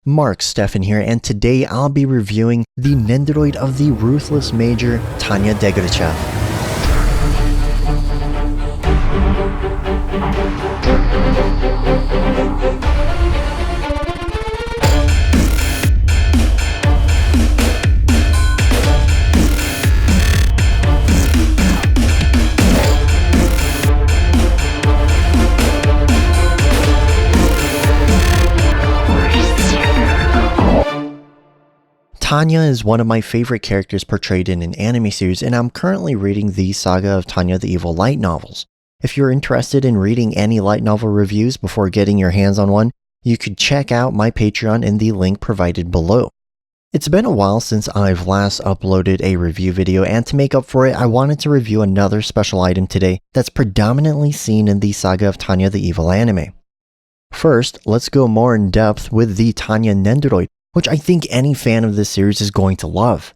Mark Steffen here, and today I'll be reviewing the Nendoroid of the Ruthless Major, Tanya Degrechev. Tanya is one of my favorite characters portrayed in an anime series, and I'm currently reading the Saga of Tanya the Evil light novels. If you're interested in reading any light novel reviews before getting your hands on one, you could check out my Patreon in the link provided below. It's been a while since I've last uploaded a review video, and to make up for it, I wanted to review another special item today that's predominantly seen in the Saga of Tanya the Evil anime. First, let's go more in depth with the Tanya Nendoroid, which I think any fan of this series is going to love.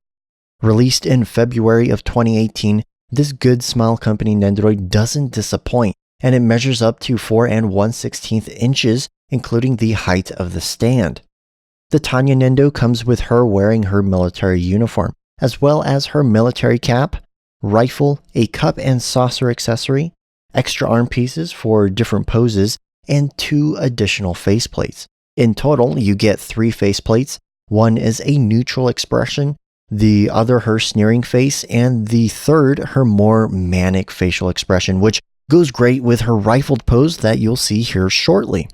Released in February of 2018, this Good Smile Company Nendoroid doesn't disappoint, and it measures up to 4 1/16 inches, including the height of the stand. The Tanya Nendo comes with her wearing her military uniform, as well as her military cap, rifle, a cup and saucer accessory, extra arm pieces for different poses, and 2 additional faceplates. In total, you get 3 faceplates. One is a neutral expression, the other her sneering face, and the third her more manic facial expression, which goes great with her rifled pose that you'll see here shortly.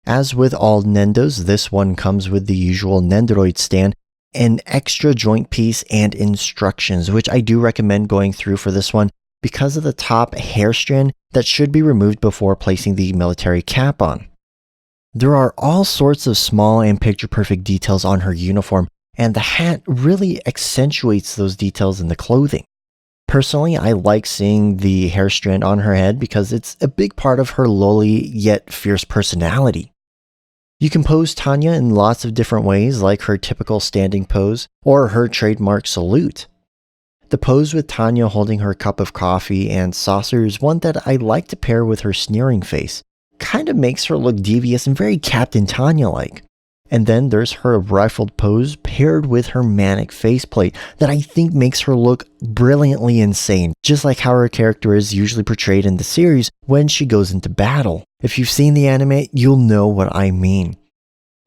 As with all Nendos, this one comes with the usual Nendoroid stand, an extra joint piece, and instructions, which I do recommend going through for this one because of the top hair strand that should be removed before placing the military cap on. There are all sorts of small and picture-perfect details on her uniform, and the hat really accentuates those details in the clothing. Personally, I like seeing the hair strand on her head because it's a big part of her lowly yet fierce personality. You can pose Tanya in lots of different ways, like her typical standing pose or her trademark salute. The pose with Tanya holding her cup of coffee and saucer is one that I like to pair with her sneering face. Kind of makes her look devious and very Captain Tanya-like. And then there's her rifled pose paired with her manic faceplate that I think makes her look brilliantly insane, just like how her character is usually portrayed in the series when she goes into battle. If you've seen the anime, you'll know what I mean.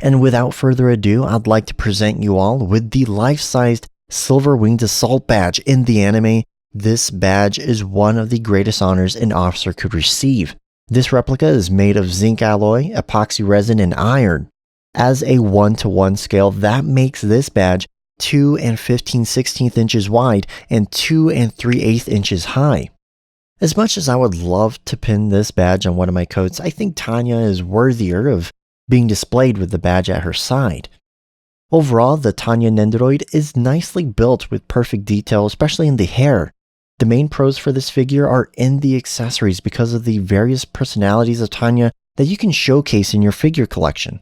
And without further ado, I'd like to present you all with the life-sized Silver Winged Assault badge in the anime. This badge is one of the greatest honors an officer could receive. This replica is made of zinc alloy, epoxy resin, and iron. As a 1:1 scale, that makes this badge 2 15/16 inches wide and 2 3/8 inches high. As much as I would love to pin this badge on one of my coats, I think Tanya is worthier of being displayed with the badge at her side. Overall, the Tanya Nendoroid is nicely built with perfect detail, especially in the hair. The main pros for this figure are in the accessories because of the various personalities of Tanya that you can showcase in your figure collection.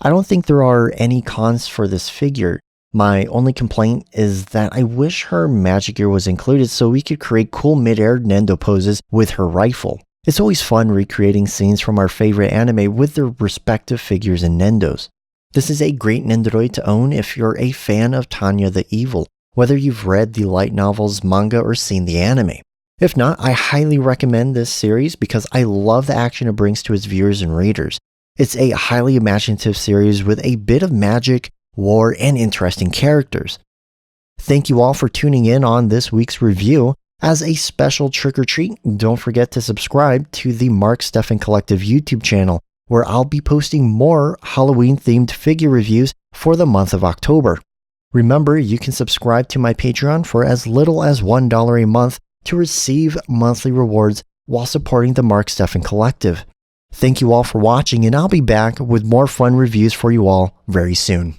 I don't think there are any cons for this figure. My only complaint is that I wish her magic gear was included so we could create cool mid-air Nendo poses with her rifle. It's always fun recreating scenes from our favorite anime with their respective figures and Nendos. This is a great Nendoroid to own if you're a fan of Tanya the Evil, whether you've read the light novels, manga, or seen the anime. If not, I highly recommend this series because I love the action it brings to its viewers and readers. It's a highly imaginative series with a bit of magic, war, and interesting characters. Thank you all for tuning in on this week's review. As a special trick-or-treat, don't forget to subscribe to the Mark Steffen Collective YouTube channel, where I'll be posting more Halloween-themed figure reviews for the month of October. Remember, you can subscribe to my Patreon for as little as $1 a month to receive monthly rewards while supporting the Mark Steffen Collective. Thank you all for watching, and I'll be back with more fun reviews for you all very soon.